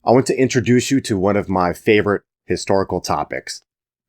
I want to introduce you to one of my favorite historical topics,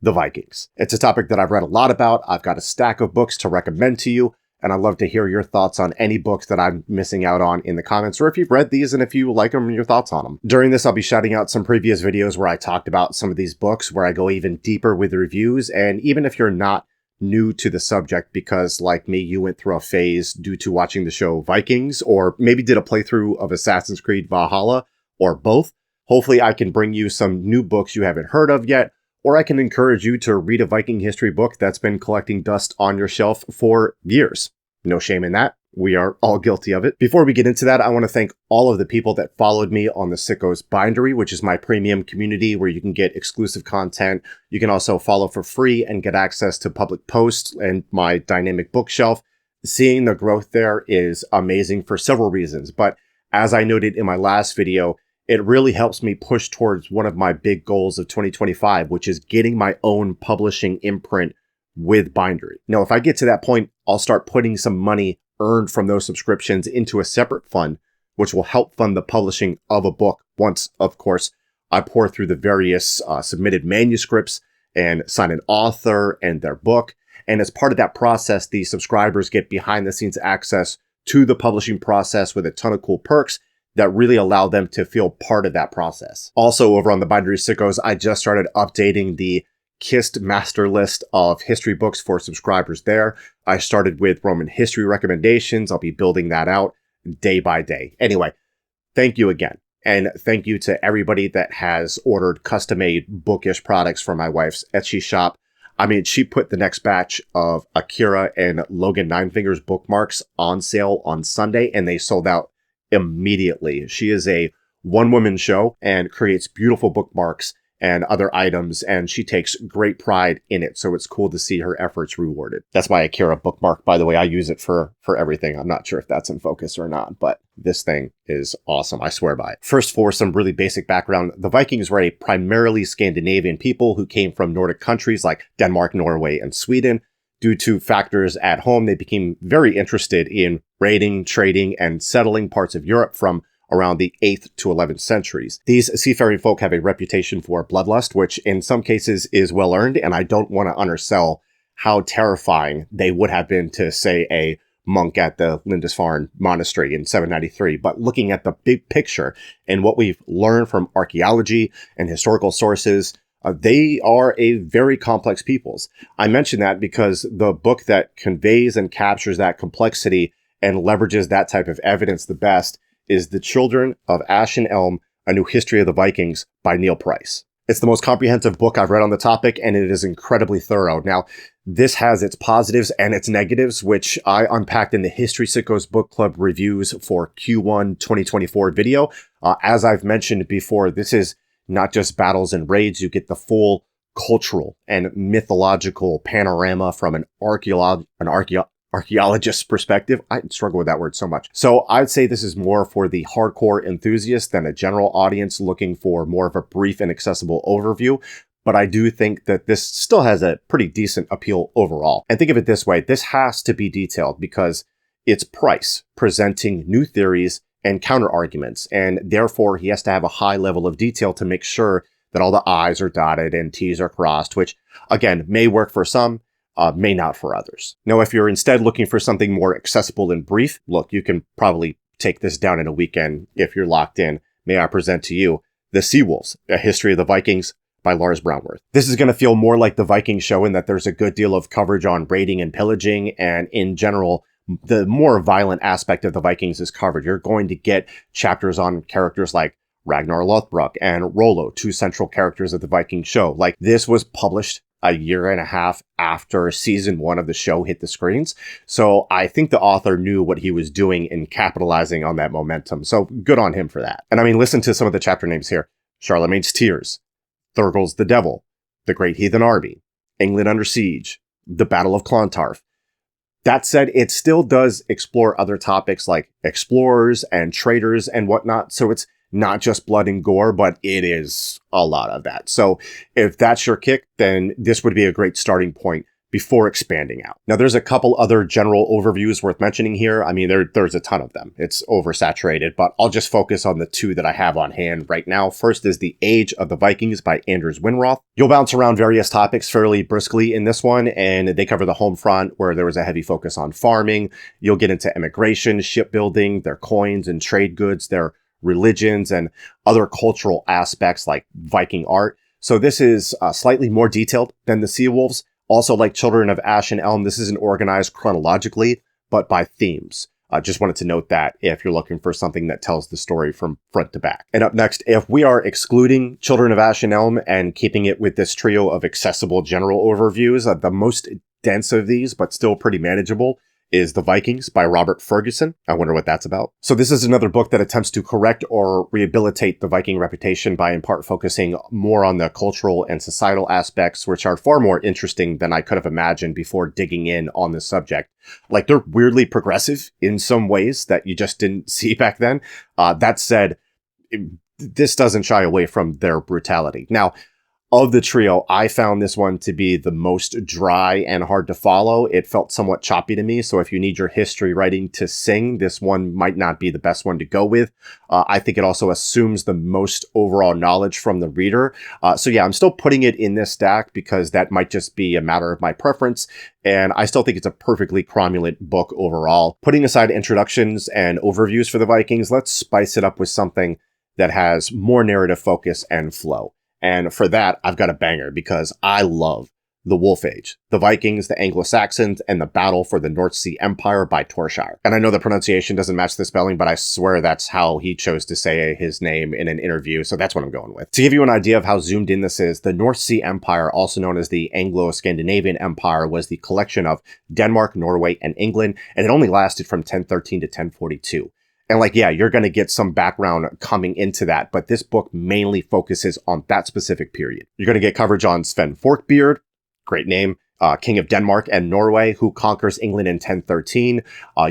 the Vikings. It's a topic that I've read a lot about. I've got a stack of books to recommend to you, and I'd love to hear your thoughts on any books that I'm missing out on in the comments, or if you've read these and if you like them, your thoughts on them. During this, I'll be shouting out some previous videos where I talked about some of these books, where I go even deeper with the reviews, and even if you're not new to the subject because, like me, you went through a phase due to watching the show Vikings, or maybe did a playthrough of Assassin's Creed Valhalla, or both, hopefully I can bring you some new books you haven't heard of yet, or I can encourage you to read a Viking history book that's been collecting dust on your shelf for years. No shame in that. We are all guilty of it. Before we get into that, I want to thank all of the people that followed me on the Sickos Bindery, which is my premium community where you can get exclusive content. You can also follow for free and get access to public posts and my dynamic bookshelf. Seeing the growth there is amazing for several reasons, but as I noted in my last video, it really helps me push towards one of my big goals of 2025, which is getting my own publishing imprint with Bindery. Now, if I get to that point, I'll start putting some money earned from those subscriptions into a separate fund, which will help fund the publishing of a book once, of course, I pour through the various submitted manuscripts and sign an author and their book. And as part of that process, the subscribers get behind the scenes access to the publishing process with a ton of cool perks that really allow them to feel part of that process. Also, over on the Bindery Sickos, I just started updating the Kist master list of history books for subscribers there. I started with Roman history recommendations. I'll be building that out day by day. Anyway, thank you again. And thank you to everybody that has ordered custom-made bookish products from my wife's Etsy shop. I mean, she put the next batch of Akira and Logan Nine Fingers bookmarks on sale on Sunday, and they sold out immediately. She is a one-woman show and creates beautiful bookmarks and other items, and she takes great pride in it, so it's cool to see her efforts rewarded. That's my Akira bookmark, by the way. I use it for everything. I'm not sure if that's in focus or not, but this thing is awesome. I swear by it. First, for some really basic background, the Vikings were a primarily Scandinavian people who came from Nordic countries like Denmark, Norway, and Sweden. Due to factors at home, they became very interested in raiding, trading, and settling parts of Europe from around the 8th to 11th centuries. These seafaring folk have a reputation for bloodlust, which in some cases is well earned, and I don't want to undersell how terrifying they would have been to, say, a monk at the Lindisfarne Monastery in 793. But looking at the big picture and what we've learned from archaeology and historical sources, they are a very complex peoples. I mention that because the book that conveys and captures that complexity and leverages that type of evidence the best is The Children of Ash and Elm, A New History of the Vikings by Neil Price. It's the most comprehensive book I've read on the topic, and it is incredibly thorough. Now, this has its positives and its negatives, which I unpacked in the History Sickos Book Club reviews for Q1 2024 video. As I've mentioned before, this is not just battles and raids. You get the full cultural and mythological panorama from an archaeologist's perspective. I struggle with that word so much. So I'd say this is more for the hardcore enthusiast than a general audience looking for more of a brief and accessible overview. But I do think that this still has a pretty decent appeal overall. And think of it this way, this has to be detailed because it's Price presenting new theories and counter arguments. And therefore he has to have a high level of detail to make sure that all the I's are dotted and T's are crossed, which again, may work for some, may not for others. Now, if you're instead looking for something more accessible and brief, look, you can probably take this down in a weekend if you're locked in. May I present to you The Seawolves, A History of the Vikings by Lars Brownworth. This is going to feel more like the Viking show in that there's a good deal of coverage on raiding and pillaging, and in general, the more violent aspect of the Vikings is covered. You're going to get chapters on characters like Ragnar Lothbrok and Rollo, two central characters of the Viking show. Like, this was published a year and a half after season 1 of the show hit the screens. So I think the author knew what he was doing in capitalizing on that momentum. So good on him for that. And I mean, listen to some of the chapter names here. Charlemagne's Tears, Thurgo's the Devil, The Great Heathen Army, England Under Siege, The Battle of Clontarf. That said, it still does explore other topics like explorers and traders and whatnot. So it's not just blood and gore, but it is a lot of that. So if that's your kick, then this would be a great starting point before expanding out. Now, there's a couple other general overviews worth mentioning here. I mean, there's a ton of them. It's oversaturated, but I'll just focus on the two that I have on hand right now. First is The Age of the Vikings by Anders Winroth. You'll bounce around various topics fairly briskly in this one, and they cover the home front, where there was a heavy focus on farming. You'll get into immigration, shipbuilding, their coins and trade goods, their religions, and other cultural aspects like Viking art. So this is slightly more detailed than the Seawolves. Also, like Children of Ash and Elm, this isn't organized chronologically, but by themes. Just wanted to note that if you're looking for something that tells the story from front to back. And up next, if we are excluding Children of Ash and Elm and keeping it with this trio of accessible general overviews, the most dense of these, but still pretty manageable, is The Vikings by Robert Ferguson. I wonder what that's about. So this is another book that attempts to correct or rehabilitate the Viking reputation by in part focusing more on the cultural and societal aspects, which are far more interesting than I could have imagined before digging in on this subject. Like, they're weirdly progressive in some ways that you just didn't see back then. That said, this doesn't shy away from their brutality. Now, of the trio, I found this one to be the most dry and hard to follow. It felt somewhat choppy to me, so if you need your history writing to sing, this one might not be the best one to go with. I think it also assumes the most overall knowledge from the reader. So yeah, I'm still putting it in this stack because that might just be a matter of my preference, and I still think it's a perfectly cromulent book overall. Putting aside introductions and overviews for the Vikings, let's spice it up with something that has more narrative focus and flow. And for that, I've got a banger because I love The Wolf Age, The Vikings, the Anglo-Saxons, and the Battle for the North Sea Empire by Torshire. And I know the pronunciation doesn't match the spelling, but I swear that's how he chose to say his name in an interview, so that's what I'm going with. To give you an idea of how zoomed in this is, the North Sea Empire, also known as the Anglo-Scandinavian Empire, was the collection of Denmark, Norway, and England, and it only lasted from 1013 to 1042. And like, yeah, you're going to get some background coming into that, but this book mainly focuses on that specific period. You're going to get coverage on Sven Forkbeard, great name, King of Denmark and Norway, who conquers England in 1013.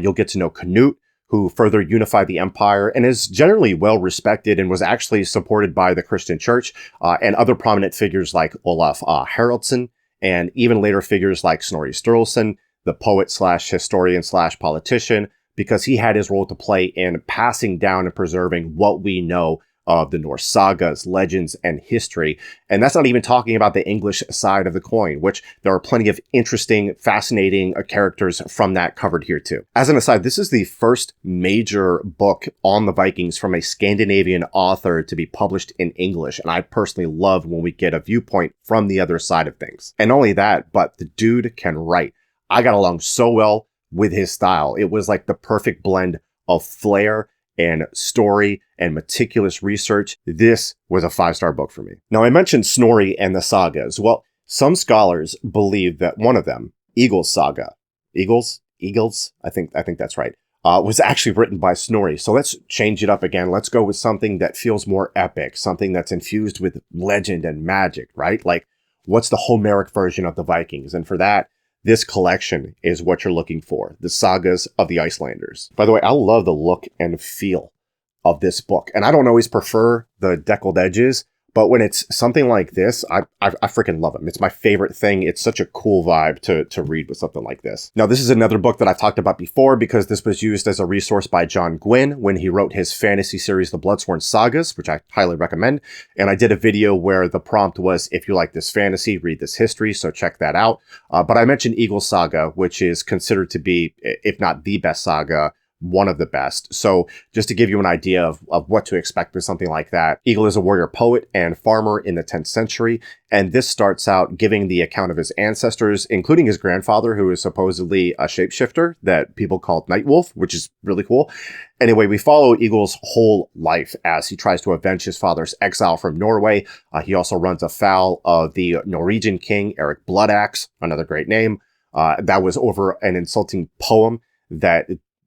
You'll get to know Canute, who further unified the empire and is generally well respected and was actually supported by the Christian church, and other prominent figures like Olaf Haraldsson, and even later figures like Snorri Sturluson, the poet slash historian slash politician, because he had his role to play in passing down and preserving what we know of the Norse sagas, legends, and history. And that's not even talking about the English side of the coin, which there are plenty of interesting, fascinating characters from that covered here too. As an aside, this is the first major book on the Vikings from a Scandinavian author to be published in English. And I personally love when we get a viewpoint from the other side of things. And not only that, but the dude can write. I got along so well with his style. It was like the perfect blend of flair and story and meticulous research. This was a 5-star book for me. Now, I mentioned Snorri and the sagas. Well, some scholars believe that one of them, Eagle's Saga, Eagles, I think that's right, was actually written by Snorri. So let's change it up again. Let's go with something that feels more epic, something that's infused with legend and magic, right? Like, what's the Homeric version of the Vikings? And for that, this collection is what you're looking for, the Sagas of the Icelanders. By the way, I love the look and feel of this book. And I don't always prefer the deckled edges, but when it's something like this, I freaking love them. It's my favorite thing. It's such a cool vibe to read with something like this. Now, this is another book that I've talked about before because this was used as a resource by John Gwynne when he wrote his fantasy series, The Bloodsworn Sagas, which I highly recommend. And I did a video where the prompt was, if you like this fantasy, read this history, so check that out. But I mentioned Eagle's Saga, which is considered to be, if not the best saga, one of the best. So just to give you an idea of what to expect with something like that, Eagle is a warrior poet and farmer in the 10th century. And this starts out giving the account of his ancestors, including his grandfather, who is supposedly a shapeshifter that people called Nightwolf, which is really cool. Anyway, we follow Eagle's whole life as he tries to avenge his father's exile from Norway. He also runs afoul of the Norwegian king, Eric Bloodaxe, another great name. That was over an insulting poem that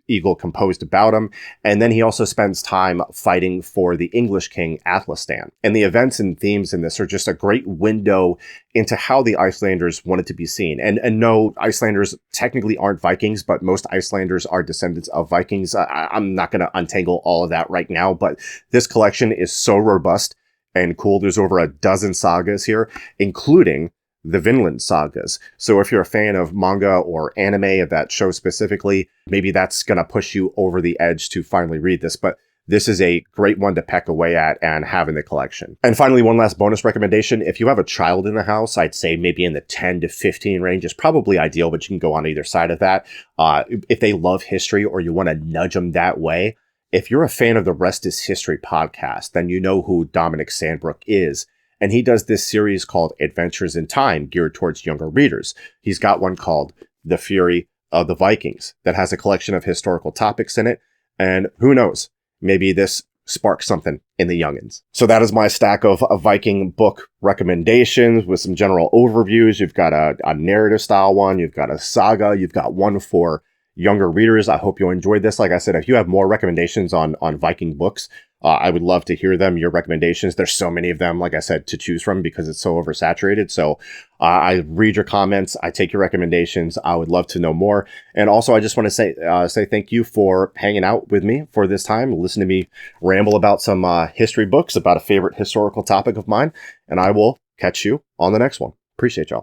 Eagle composed about him. And then he also spends time fighting for the English king, Athelstan. And the events and themes in this are just a great window into how the Icelanders wanted to be seen. And no, Icelanders technically aren't Vikings, but most Icelanders are descendants of Vikings. I'm not going to untangle all of that right now, but this collection is so robust and cool. There's over a dozen sagas here, including the Vinland Sagas. So if you're a fan of manga or anime of that show specifically, maybe that's going to push you over the edge to finally read this. But this is a great one to peck away at and have in the collection. And finally, one last bonus recommendation. If you have a child in the house, I'd say maybe in the 10 to 15 range is probably ideal, but you can go on either side of that. If they love history or you want to nudge them that way, if you're a fan of the Rest is History podcast, then you know who Dominic Sandbrook is. And he does this series called Adventures in Time, geared towards younger readers. He's got one called The Fury of the Vikings that has a collection of historical topics in it. And who knows, maybe this sparks something in the youngins. So that is my stack of Viking book recommendations with some general overviews. You've got a narrative style one. You've got a saga. You've got one for younger readers. I hope you enjoyed this. Like I said, if you have more recommendations on Viking books, I would love to hear them, your recommendations. There's so many of them, like I said, to choose from because it's so oversaturated. So I read your comments. I take your recommendations. I would love to know more. And also, I just want to say thank you for hanging out with me for this time. Listen to me ramble about some history books, about a favorite historical topic of mine. And I will catch you on the next one. Appreciate y'all.